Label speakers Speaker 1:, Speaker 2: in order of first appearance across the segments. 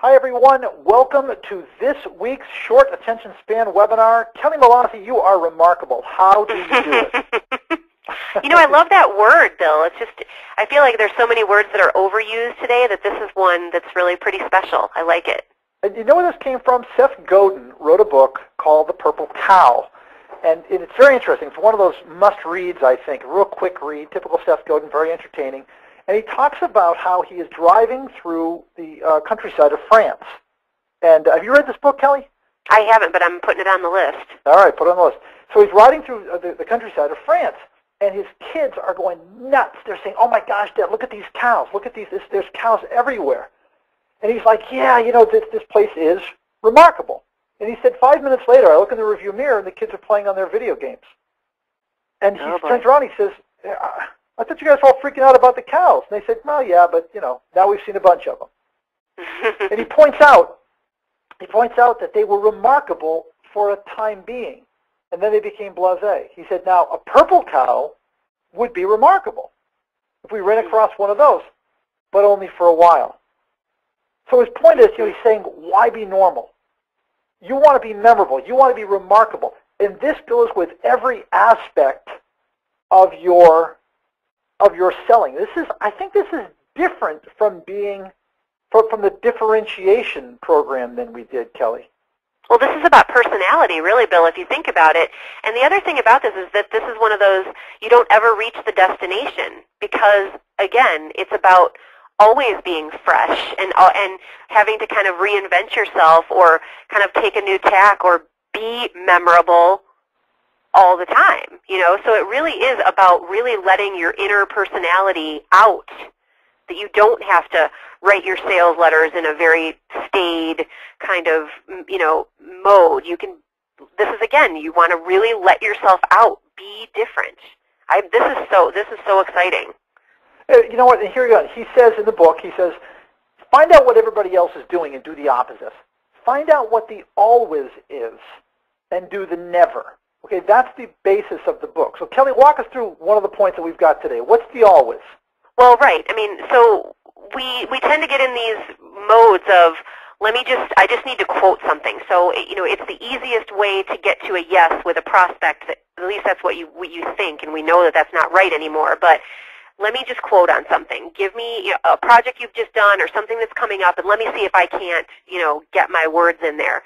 Speaker 1: Hi everyone, welcome to this week's short attention span webinar. Kelly Malassi, you are remarkable. How do you do it?
Speaker 2: You know, I love that word, Bill. It's just, I feel like there's so many words that are overused today that this is one that's really pretty special. I like it.
Speaker 1: And you know where this came from? Seth Godin wrote a book called The Purple Cow. And it's very interesting. It's one of those must-reads, I think. A real quick read, typical Seth Godin, very entertaining. And he talks about how he is driving through the countryside of France. And have you read this book, Kelly?
Speaker 2: I haven't, but I'm putting it on the list.
Speaker 1: All right, put it on the list. So he's riding through the countryside of France, and his kids are going nuts. They're saying, "Oh my gosh, Dad, look at these cows. Look at these. There's cows everywhere." And he's like, "Yeah, you know, this place is remarkable." And he said, 5 minutes later, I look in the rearview mirror, and the kids are playing on their video games. And he turns around and he says, "I thought you guys were all freaking out about the cows." And they said, "Well, yeah, but, you know, now we've seen a bunch of them." And he points out that they were remarkable for a time being. And then they became blasé. He said, now, a purple cow would be remarkable if we ran across one of those, but only for a while. So his point is, you know, he's saying, why be normal? You want to be memorable. You want to be remarkable. And this goes with every aspect of your selling. I think this is different from from the differentiation program than we did, Kelly.
Speaker 2: Well, this is about personality, really, Bill, if you think about it. And the other thing about this is that this is one of those, you don't ever reach the destination because, again, it's about always being fresh and having to kind of reinvent yourself or kind of take a new tack or be memorable all the time, you know. So it really is about really letting your inner personality out, that you don't have to write your sales letters in a very staid kind of, you know, mode. You can, this is, again, you want to really let yourself out, be different. This is so exciting.
Speaker 1: You know what, and here you go. He says in the book, he says, find out what everybody else is doing and do the opposite. Find out what the always is and do the never. Okay, that's the basis of the book. So Kelly, walk us through one of the points that we've got today. What's the always?
Speaker 2: Well, right. I mean, so we tend to get in these modes of, I just need to quote something. So, you know, it's the easiest way to get to a yes with a prospect. At least that's what you think, and we know that that's not right anymore. But let me just quote on something. Give me a project you've just done or something that's coming up, and let me see if I can't, you know, get my words in there.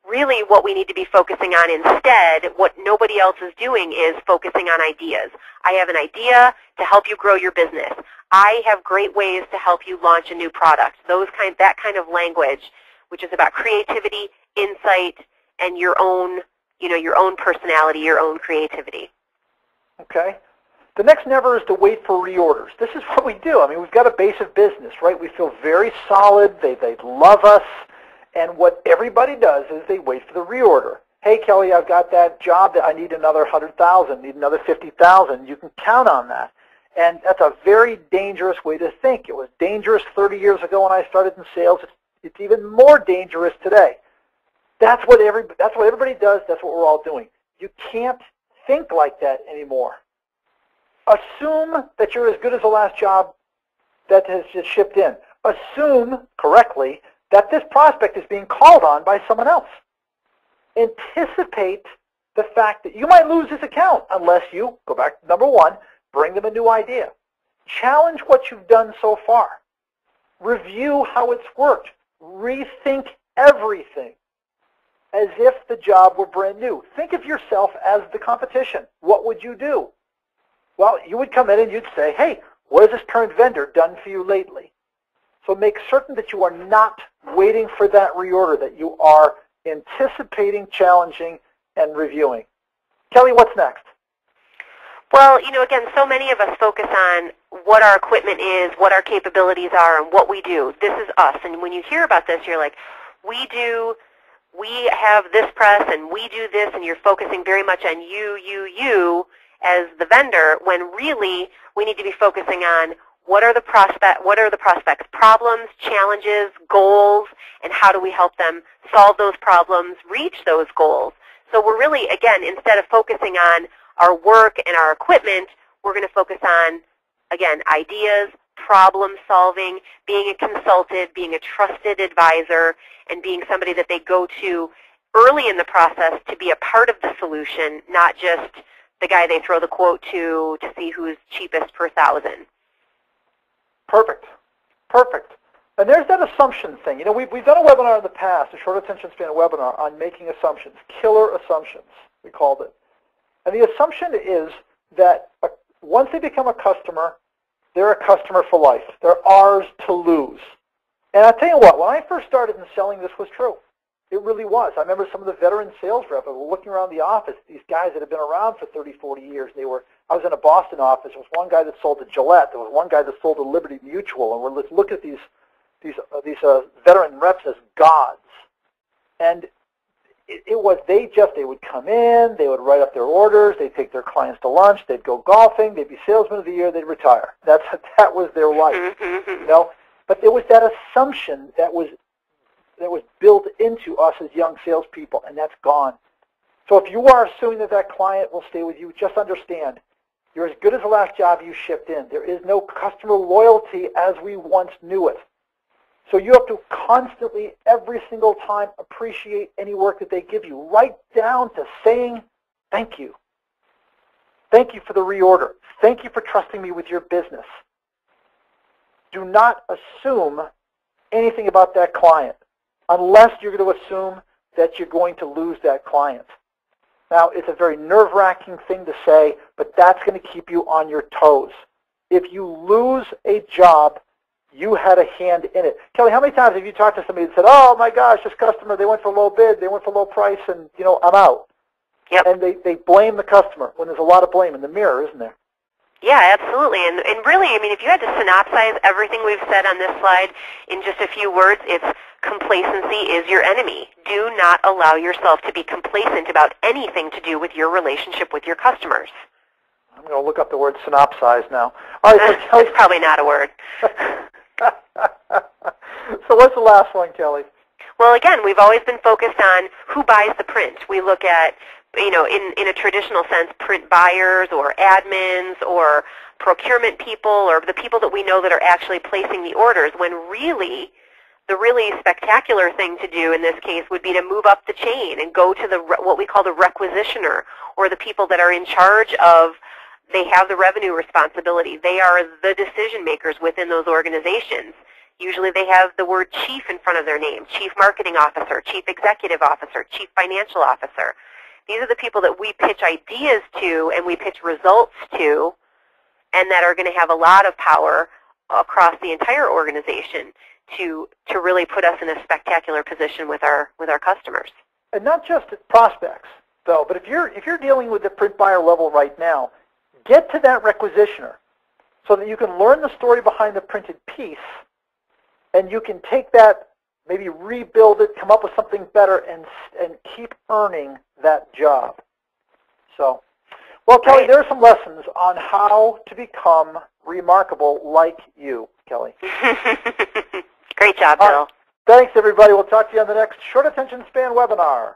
Speaker 2: Really, what we need to be focusing on instead, what nobody else is doing, is focusing on ideas. I have an idea to help you grow your business. I have great ways to help you launch a new product. That kind of language, which is about creativity, insight, and your own personality, your own creativity.
Speaker 1: Okay. The next never is to wait for reorders. This is what we do. I mean, we've got a base of business, right? We feel very solid. They love us. And what everybody does is they wait for the reorder. Hey, Kelly, I've got that job that I need another 100,000, need another 50,000. You can count on that. And that's a very dangerous way to think. It was dangerous 30 years ago when I started in sales. It's even more dangerous today. That's what everybody does. That's what we're all doing. You can't think like that anymore. Assume that you're as good as the last job that has just shipped in. Assume correctly that this prospect is being called on by someone else. Anticipate the fact that you might lose this account unless you, go back to number one, bring them a new idea. Challenge what you've done so far. Review how it's worked. Rethink everything as if the job were brand new. Think of yourself as the competition. What would you do? Well, you would come in and you'd say, hey, what has this current vendor done for you lately? So make certain that you are not waiting for that reorder, that you are anticipating, challenging, and reviewing. Kelly, what's next?
Speaker 2: Well, you know, again, so many of us focus on what our equipment is, what our capabilities are, and what we do. This is us. And when you hear about this, you're like, we have this press, and we do this, and you're focusing very much on you as the vendor, when really we need to be focusing on what are the prospects' problems, challenges, goals, and how do we help them solve those problems, reach those goals. So we're really, again, instead of focusing on our work and our equipment, we're going to focus on, again, ideas, problem solving, being a consultant, being a trusted advisor, and being somebody that they go to early in the process to be a part of the solution, not just the guy they throw the quote to see who's cheapest per thousand.
Speaker 1: Perfect. Perfect. And there's that assumption thing. You know, we've done a webinar in the past, a short attention span webinar, on making assumptions, killer assumptions, we called it. And the assumption is that once they become a customer, they're a customer for life. They're ours to lose. And I'll tell you what, when I first started in selling, this was true. It really was. I remember some of the veteran sales reps were looking around the office, these guys that had been around for 30, 40 years. I was in a Boston office. There was one guy that sold to Gillette. There was one guy that sold to Liberty Mutual. And we're looking at these veteran reps as gods. And it was, they would come in, they would write up their orders, they'd take their clients to lunch, they'd go golfing, they'd be salesman of the year, they'd retire. That was their life, you know. But there was that assumption that was built into us as young salespeople, and that's gone. So if you are assuming that that client will stay with you, just understand, you're as good as the last job you shipped in. There is no customer loyalty as we once knew it. So you have to constantly, every single time, appreciate any work that they give you, right down to saying thank you. Thank you for the reorder. Thank you for trusting me with your business. Do not assume anything about that client unless you're going to assume that you're going to lose that client. Now, it's a very nerve-wracking thing to say, but that's going to keep you on your toes. If you lose a job, you had a hand in it. Kelly, how many times have you talked to somebody that said, oh my gosh, this customer, they went for low bid, they went for low price, and, you know, I'm out.
Speaker 2: Yep.
Speaker 1: And they blame the customer when there's a lot of blame in the mirror, isn't there?
Speaker 2: Yeah, absolutely. And really, I mean, if you had to synopsize everything we've said on this slide in just a few words, it's complacency is your enemy. Do not allow yourself to be complacent about anything to do with your relationship with your customers.
Speaker 1: I'm going to look up the word synopsize now. All right, so Kelly,
Speaker 2: it's probably not a word.
Speaker 1: So what's the last one, Kelly?
Speaker 2: Well, again, we've always been focused on who buys the print. We look at, you know, in a traditional sense, print buyers or admins or procurement people or the people that we know that are actually placing the orders, when really the really spectacular thing to do in this case would be to move up the chain and go to what we call the requisitioner, or the people that are in charge of, they have the revenue responsibility. They are the decision makers within those organizations. Usually they have the word chief in front of their name, chief marketing officer, chief executive officer, chief financial officer. These are the people that we pitch ideas to and we pitch results to, and that are going to have a lot of power across the entire organization to really put us in a spectacular position with our customers.
Speaker 1: And not just prospects, though, but if you're dealing with the print buyer level right now, get to that requisitioner so that you can learn the story behind the printed piece, and you can take that, maybe rebuild it, come up with something better, and keep earning that job. So, well, Kelly, there are some lessons on how to become remarkable like you, Kelly.
Speaker 2: Great job, Bill.
Speaker 1: Thanks, everybody. We'll talk to you on the next Short Attention Span webinar.